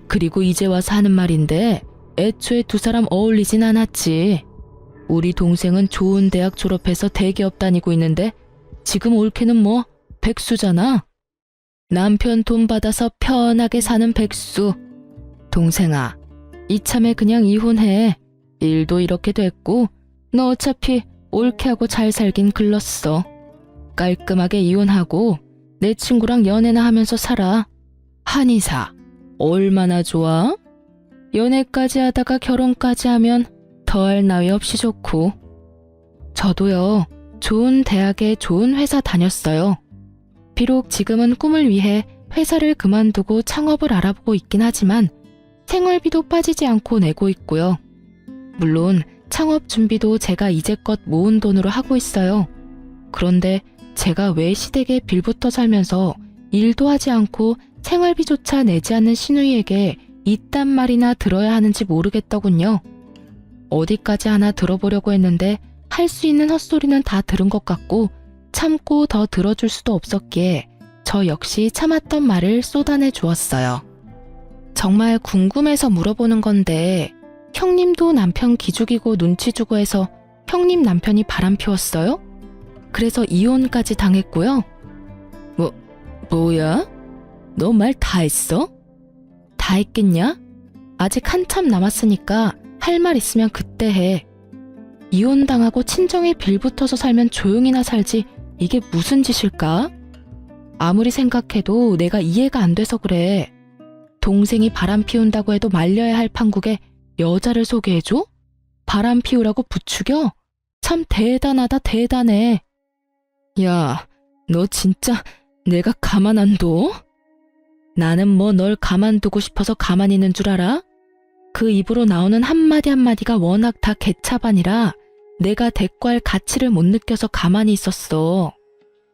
그리고 이제 와서 하는 말인데 애초에 두 사람 어울리진 않았지. 우리 동생은 좋은 대학 졸업해서 대기업 다니고 있는데 지금 올케는 뭐 백수잖아. 남편 돈 받아서 편하게 사는 백수. 동생아, 이참에 그냥 이혼해. 일도 이렇게 됐고 너 어차피 올케하고 잘 살긴 글렀어. 깔끔하게 이혼하고 내 친구랑 연애나 하면서 살아. 한의사, 얼마나 좋아? 연애까지 하다가 결혼까지 하면 더할 나위 없이 좋고. 저도요, 좋은 대학에 좋은 회사 다녔어요. 비록 지금은 꿈을 위해 회사를 그만두고 창업을 알아보고 있긴 하지만 생활비도 빠지지 않고 내고 있고요. 물론 창업 준비도 제가 이제껏 모은 돈으로 하고 있어요. 그런데 제가 왜 시댁에 빌붙어 살면서 일도 하지 않고 생활비조차 내지 않는 신우이에게 이딴 말이나 들어야 하는지 모르겠더군요. 어디까지 하나 들어보려고 했는데 할 수 있는 헛소리는 다 들은 것 같고 참고 더 들어줄 수도 없었기에 저 역시 참았던 말을 쏟아내 주었어요. 정말 궁금해서 물어보는 건데 형님도 남편 기죽이고 눈치 주고 해서 형님 남편이 바람 피웠어요? 그래서 이혼까지 당했고요. 뭐야? 너 말 다 했어? 다 했겠냐? 아직 한참 남았으니까 할 말 있으면 그때 해. 이혼당하고 친정에 빌붙어서 살면 조용히나 살지 이게 무슨 짓일까? 아무리 생각해도 내가 이해가 안 돼서 그래. 동생이 바람 피운다고 해도 말려야 할 판국에 여자를 소개해줘? 바람 피우라고 부추겨? 참 대단하다 대단해. 야, 너 진짜 내가 가만 안 둬? 나는 뭐 널 가만두고 싶어서 가만히 있는 줄 알아? 그 입으로 나오는 한마디 한마디가 워낙 다 개차반이라 내가 대꾸할 가치를 못 느껴서 가만히 있었어.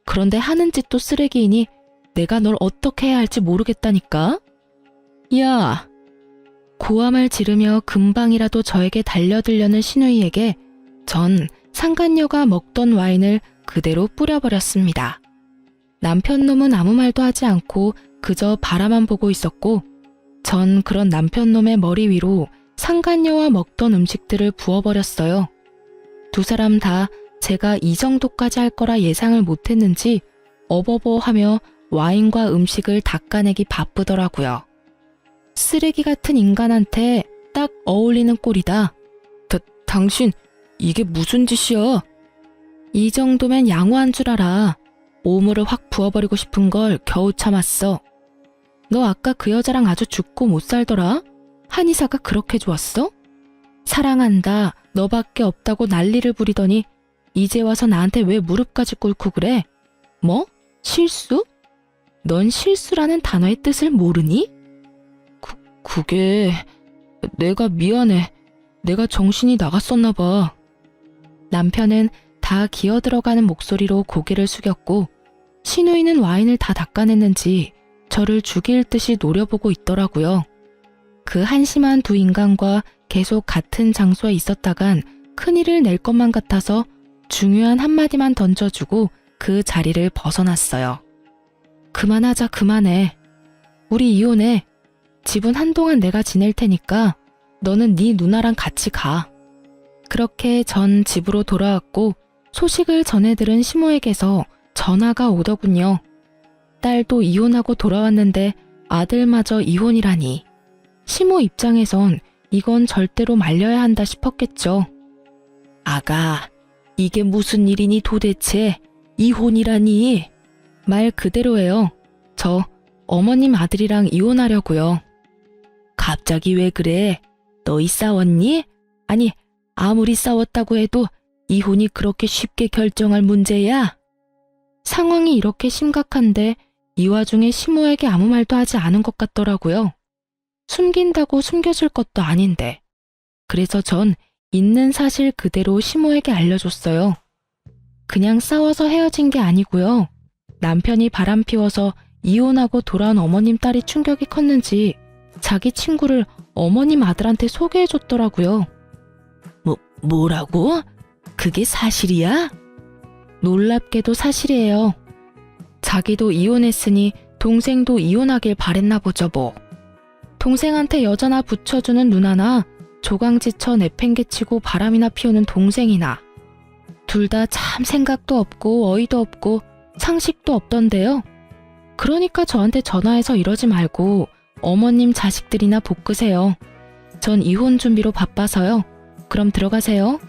그런데 하는 짓도 쓰레기이니 내가 널 어떻게 해야 할지 모르겠다니까? 야! 고함을 지르며 금방이라도 저에게 달려들려는 신우이에게 전 상간녀가 먹던 와인을 그대로 뿌려버렸습니다. 남편놈은 아무 말도 하지 않고 그저 바라만 보고 있었고 전 그런 남편놈의 머리 위로 상간녀와 먹던 음식들을 부어버렸어요. 두 사람 다 제가 이 정도까지 할 거라 예상을 못했는지 어버버하며 와인과 음식을 닦아내기 바쁘더라고요. 쓰레기 같은 인간한테 딱 어울리는 꼴이다. 당신 이게 무슨 짓이야? 이 정도면 양호한 줄 알아. 오물을 확 부어버리고 싶은 걸 겨우 참았어. 너 아까 그 여자랑 아주 죽고 못 살더라? 한의사가 그렇게 좋았어? 사랑한다, 너밖에 없다고 난리를 부리더니 이제 와서 나한테 왜 무릎까지 꿇고 그래? 뭐? 실수? 넌 실수라는 단어의 뜻을 모르니? 그게... 내가 미안해. 내가 정신이 나갔었나 봐. 남편은 다 기어들어가는 목소리로 고개를 숙였고 신우이는 와인을 다 닦아냈는지 저를 죽일 듯이 노려보고 있더라고요. 그 한심한 두 인간과 계속 같은 장소에 있었다간 큰일을 낼 것만 같아서 중요한 한마디만 던져주고 그 자리를 벗어났어요. 그만하자 그만해. 우리 이혼해. 집은 한동안 내가 지낼 테니까 너는 네 누나랑 같이 가. 그렇게 전 집으로 돌아왔고 소식을 전해 들은 시모에게서 전화가 오더군요. 딸도 이혼하고 돌아왔는데 아들마저 이혼이라니. 시모 입장에선 이건 절대로 말려야 한다 싶었겠죠. 아가, 이게 무슨 일이니 도대체? 이혼이라니? 말 그대로예요. 저 어머님 아들이랑 이혼하려고요. 갑자기 왜 그래? 너희 싸웠니? 아니, 아무리 싸웠다고 해도 이혼이 그렇게 쉽게 결정할 문제야? 상황이 이렇게 심각한데 이 와중에 시모에게 아무 말도 하지 않은 것 같더라고요. 숨긴다고 숨겨질 것도 아닌데. 그래서 전 있는 사실 그대로 시모에게 알려줬어요. 그냥 싸워서 헤어진 게 아니고요. 남편이 바람 피워서 이혼하고 돌아온 어머님 딸이 충격이 컸는지 자기 친구를 어머님 아들한테 소개해줬더라고요. 뭐라고? 그게 사실이야? 놀랍게도 사실이에요. 자기도 이혼했으니 동생도 이혼하길 바랬나 보죠 뭐. 동생한테 여자나 붙여주는 누나나 조강지쳐 내팽개치고 바람이나 피우는 동생이나 둘 다 참 생각도 없고 어이도 없고 상식도 없던데요. 그러니까 저한테 전화해서 이러지 말고 어머님 자식들이나 볶으세요. 전 이혼 준비로 바빠서요. 그럼 들어가세요.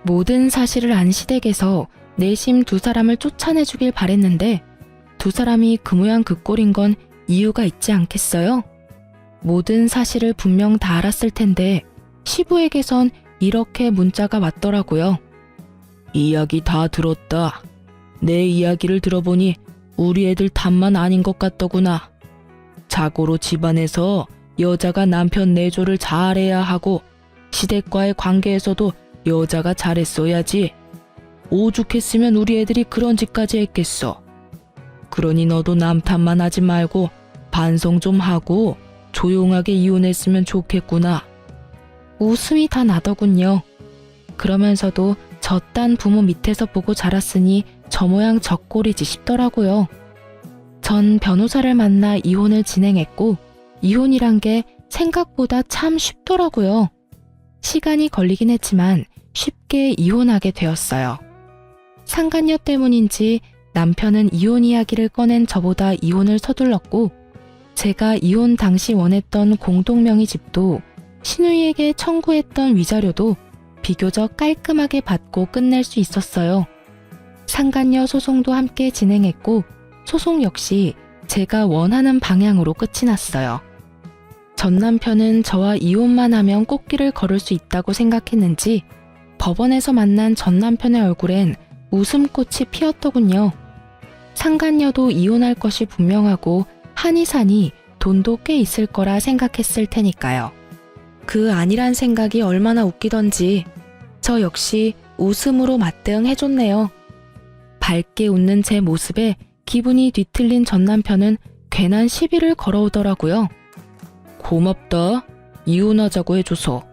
모든 사실을 안 시댁에서 내심 두 사람을 쫓아내주길 바랬는데 두 사람이 그 모양 그 꼴인 건 이유가 있지 않겠어요? 모든 사실을 분명 다 알았을 텐데 시부에게선 이렇게 문자가 왔더라고요. 이야기 다 들었다. 내 이야기를 들어보니 우리 애들 탓만 아닌 것 같더구나. 자고로 집안에서 여자가 남편 내조를 잘해야 하고 시댁과의 관계에서도 여자가 잘했어야지. 오죽했으면 우리 애들이 그런 짓까지 했겠어. 그러니 너도 남 탓만 하지 말고 반성 좀 하고 조용하게 이혼했으면 좋겠구나. 웃음이 다 나더군요. 그러면서도 저 딴 부모 밑에서 보고 자랐으니 저 모양 저 꼴이지 싶더라고요. 전 변호사를 만나 이혼을 진행했고 이혼이란 게 생각보다 참 쉽더라고요. 시간이 걸리긴 했지만 쉽게 이혼하게 되었어요. 상간녀 때문인지 남편은 이혼 이야기를 꺼낸 저보다 이혼을 서둘렀고, 제가 이혼 당시 원했던 공동명의 집도 신우이에게 청구했던 위자료도 비교적 깔끔하게 받고 끝낼 수 있었어요. 상간녀 소송도 함께 진행했고, 소송 역시 제가 원하는 방향으로 끝이 났어요. 전 남편은 저와 이혼만 하면 꽃길을 걸을 수 있다고 생각했는지 법원에서 만난 전 남편의 얼굴엔 웃음꽃이 피었더군요. 상간녀도 이혼할 것이 분명하고 한의사니 돈도 꽤 있을 거라 생각했을 테니까요. 그 아니란 생각이 얼마나 웃기던지 저 역시 웃음으로 맞대응해줬네요. 밝게 웃는 제 모습에 기분이 뒤틀린 전 남편은 괜한 시비를 걸어오더라고요. 고맙다. 이혼하자고 해줘서.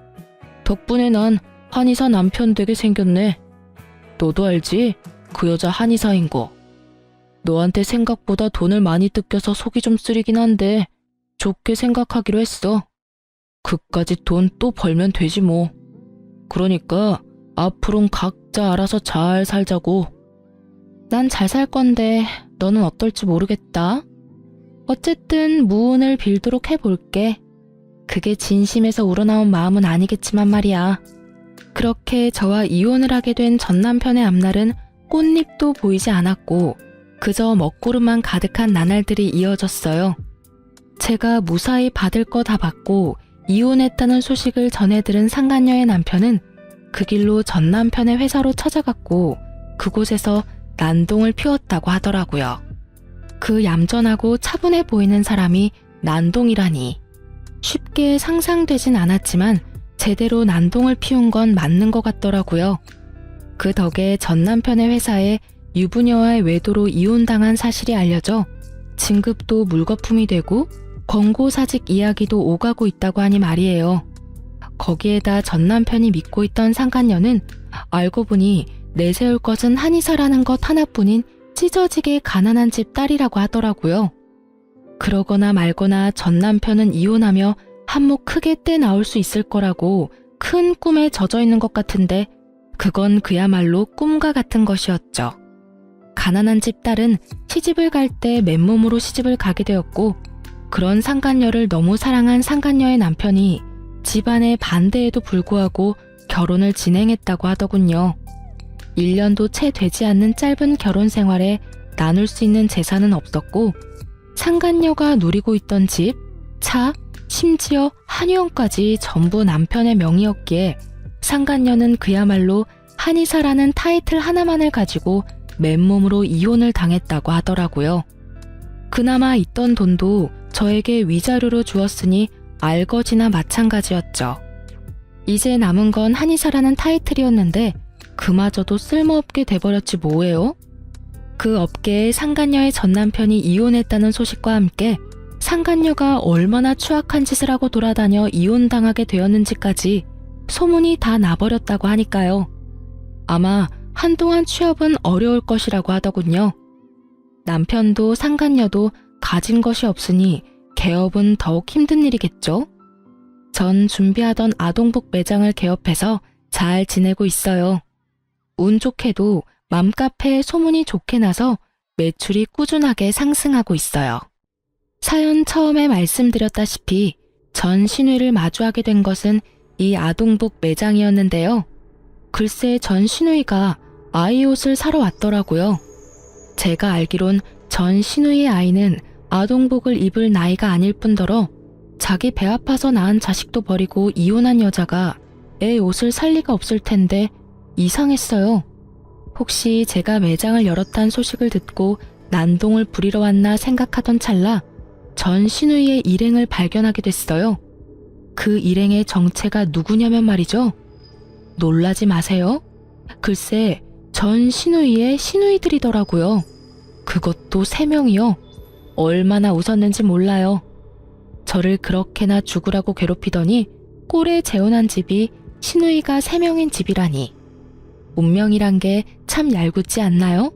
덕분에 난 한의사 남편 되게 생겼네. 너도 알지? 그 여자 한의사인 거. 너한테 생각보다 돈을 많이 뜯겨서 속이 좀 쓰리긴 한데 좋게 생각하기로 했어. 그까짓 돈 또 벌면 되지 뭐. 그러니까 앞으론 각자 알아서 잘 살자고. 난 잘 살 건데 너는 어떨지 모르겠다. 어쨌든 무운을 빌도록 해볼게. 그게 진심에서 우러나온 마음은 아니겠지만 말이야. 그렇게 저와 이혼을 하게 된 전 남편의 앞날은 꽃잎도 보이지 않았고 그저 먹구름만 가득한 나날들이 이어졌어요. 제가 무사히 받을 거 다 받고 이혼했다는 소식을 전해 들은 상간녀의 남편은 그 길로 전 남편의 회사로 찾아갔고 그곳에서 난동을 피웠다고 하더라고요. 그 얌전하고 차분해 보이는 사람이 난동이라니. 쉽게 상상되진 않았지만 제대로 난동을 피운 건 맞는 것 같더라고요. 그 덕에 전 남편의 회사에 유부녀와의 외도로 이혼당한 사실이 알려져 진급도 물거품이 되고 권고사직 이야기도 오가고 있다고 하니 말이에요. 거기에다 전 남편이 믿고 있던 상간녀는 알고 보니 내세울 것은 한의사라는 것 하나뿐인 찢어지게 가난한 집 딸이라고 하더라고요. 그러거나 말거나 전 남편은 이혼하며 한몫 크게 떼 나올 수 있을 거라고 큰 꿈에 젖어 있는 것 같은데 그건 그야말로 꿈과 같은 것이었죠. 가난한 집 딸은 시집을 갈 때 맨몸으로 시집을 가게 되었고 그런 상간녀를 너무 사랑한 상간녀의 남편이 집안의 반대에도 불구하고 결혼을 진행했다고 하더군요. 1년도 채 되지 않는 짧은 결혼 생활에 나눌 수 있는 재산은 없었고 상간녀가 누리고 있던 집, 차, 심지어 한의원까지 전부 남편의 명의였기에 상간녀는 그야말로 한의사라는 타이틀 하나만을 가지고 맨몸으로 이혼을 당했다고 하더라고요. 그나마 있던 돈도 저에게 위자료로 주었으니 알거지나 마찬가지였죠. 이제 남은 건 한의사라는 타이틀이었는데 그마저도 쓸모없게 돼버렸지 뭐예요? 그 업계에 상간녀의 전 남편이 이혼했다는 소식과 함께 상간녀가 얼마나 추악한 짓을 하고 돌아다녀 이혼당하게 되었는지까지 소문이 다 나버렸다고 하니까요. 아마 한동안 취업은 어려울 것이라고 하더군요. 남편도 상간녀도 가진 것이 없으니 개업은 더욱 힘든 일이겠죠? 전 준비하던 아동복 매장을 개업해서 잘 지내고 있어요. 운 좋게도 맘카페에 소문이 좋게 나서 매출이 꾸준하게 상승하고 있어요. 사연 처음에 말씀드렸다시피 전 신우이를 마주하게 된 것은 이 아동복 매장이었는데요. 글쎄 전 신우이가 아이 옷을 사러 왔더라고요. 제가 알기론 전 신우이의 아이는 아동복을 입을 나이가 아닐 뿐더러 자기 배 아파서 낳은 자식도 버리고 이혼한 여자가 애 옷을 살 리가 없을 텐데 이상했어요. 혹시 제가 매장을 열었다는 소식을 듣고 난동을 부리러 왔나 생각하던 찰나 전 신우이의 일행을 발견하게 됐어요. 그 일행의 정체가 누구냐면 말이죠. 놀라지 마세요. 글쎄 전 신우이의 신우이들이더라고요. 그것도 3명이요. 얼마나 웃었는지 몰라요. 저를 그렇게나 죽으라고 괴롭히더니 꼴에 재혼한 집이 신우이가 3명인 집이라니. 운명이란 게 참 얄궂지 않나요?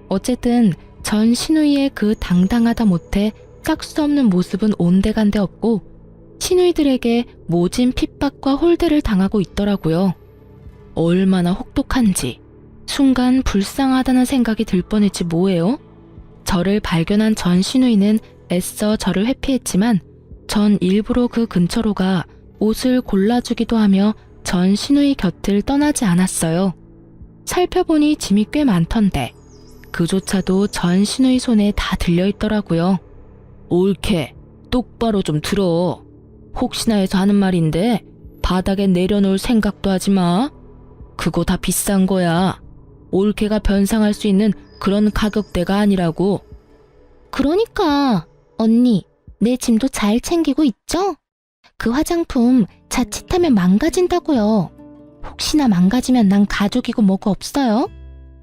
어쨌든 전 신우이의 그 당당하다 못해 짝수 없는 모습은 온데간데 없고 시누이들에게 모진 핍박과 홀대를 당하고 있더라고요. 얼마나 혹독한지 순간 불쌍하다는 생각이 들 뻔했지 뭐예요? 저를 발견한 전 시누이는 애써 저를 회피했지만 전 일부러 그 근처로 가 옷을 골라주기도 하며 전 시누이 곁을 떠나지 않았어요. 살펴보니 짐이 꽤 많던데 그조차도 전 시누이 손에 다 들려있더라고요. 옳게 똑바로 좀 들어. 혹시나 해서 하는 말인데 바닥에 내려놓을 생각도 하지 마. 그거 다 비싼 거야. 올케가 변상할 수 있는 그런 가격대가 아니라고. 그러니까 언니, 내 짐도 잘 챙기고 있죠? 그 화장품 자칫하면 망가진다고요. 혹시나 망가지면 난 가족이고 뭐고 없어요?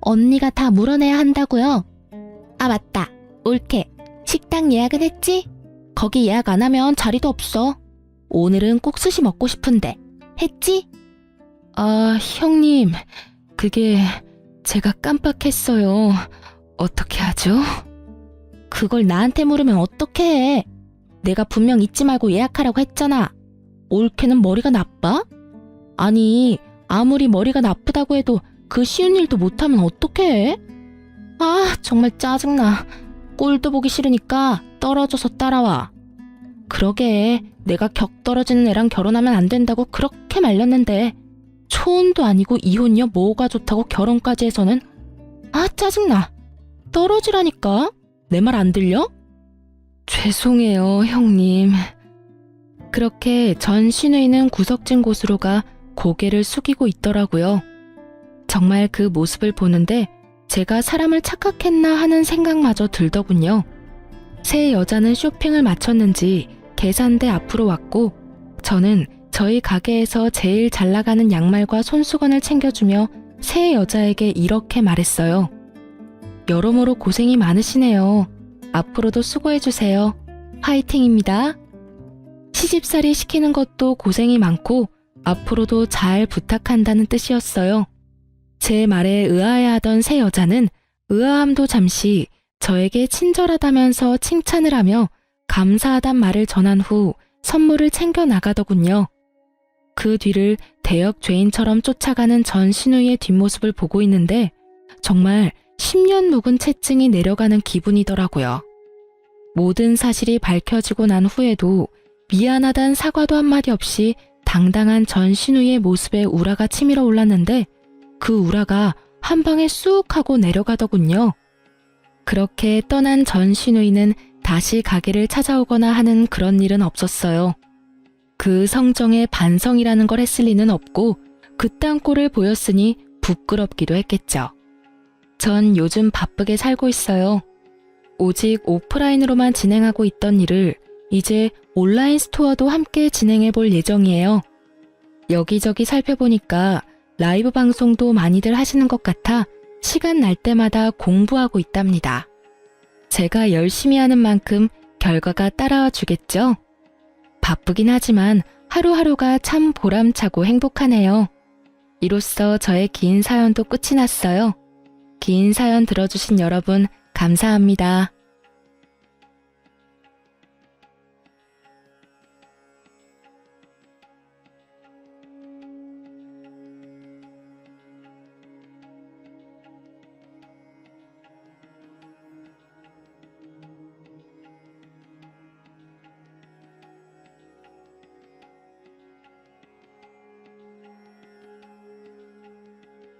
언니가 다 물어내야 한다고요. 아 맞다, 올케 식당 예약은 했지? 거기 예약 안 하면 자리도 없어. 오늘은 꼭 스시 먹고 싶은데 했지? 아 형님, 그게 제가 깜빡했어요. 어떻게 하죠? 그걸 나한테 물으면 어떡해. 내가 분명 잊지 말고 예약하라고 했잖아. 올케는 머리가 나빠? 아니 아무리 머리가 나쁘다고 해도 그 쉬운 일도 못하면 어떡해? 아 정말 짜증나. 꼴도 보기 싫으니까 떨어져서 따라와. 그러게 내가 격 떨어지는 애랑 결혼하면 안 된다고 그렇게 말렸는데 초혼도 아니고 이혼이요 뭐가 좋다고 결혼까지 해서는. 아 짜증나. 떨어지라니까. 내 말 안 들려? 죄송해요 형님. 그렇게 전 시누이는 구석진 곳으로 가 고개를 숙이고 있더라고요. 정말 그 모습을 보는데 제가 사람을 착각했나 하는 생각마저 들더군요. 새 여자는 쇼핑을 마쳤는지 계산대 앞으로 왔고 저는 저희 가게에서 제일 잘 나가는 양말과 손수건을 챙겨주며 새 여자에게 이렇게 말했어요. 여러모로 고생이 많으시네요. 앞으로도 수고해주세요. 화이팅입니다. 시집살이 시키는 것도 고생이 많고 앞으로도 잘 부탁한다는 뜻이었어요. 제 말에 의아해하던 새 여자는 의아함도 잠시 저에게 친절하다면서 칭찬을 하며 감사하단 말을 전한 후 선물을 챙겨 나가더군요. 그 뒤를 대역 죄인처럼 쫓아가는 전 시누이의 뒷모습을 보고 있는데 정말 10년 묵은 채증이 내려가는 기분이더라고요. 모든 사실이 밝혀지고 난 후에도 미안하단 사과도 한마디 없이 당당한 전 시누이의 모습에 우라가 치밀어 올랐는데 그 우라가 한 방에 쑥 하고 내려가더군요. 그렇게 떠난 전 시누이는 다시 가게를 찾아오거나 하는 그런 일은 없었어요. 그 성정에 반성이라는 걸 했을 리는 없고 그딴 꼴을 보였으니 부끄럽기도 했겠죠. 전 요즘 바쁘게 살고 있어요. 오직 오프라인으로만 진행하고 있던 일을 이제 온라인 스토어도 함께 진행해 볼 예정이에요. 여기저기 살펴보니까 라이브 방송도 많이들 하시는 것 같아 시간 날 때마다 공부하고 있답니다. 제가 열심히 하는 만큼 결과가 따라와 주겠죠? 바쁘긴 하지만 하루하루가 참 보람차고 행복하네요. 이로써 저의 긴 사연도 끝이 났어요. 긴 사연 들어주신 여러분 감사합니다.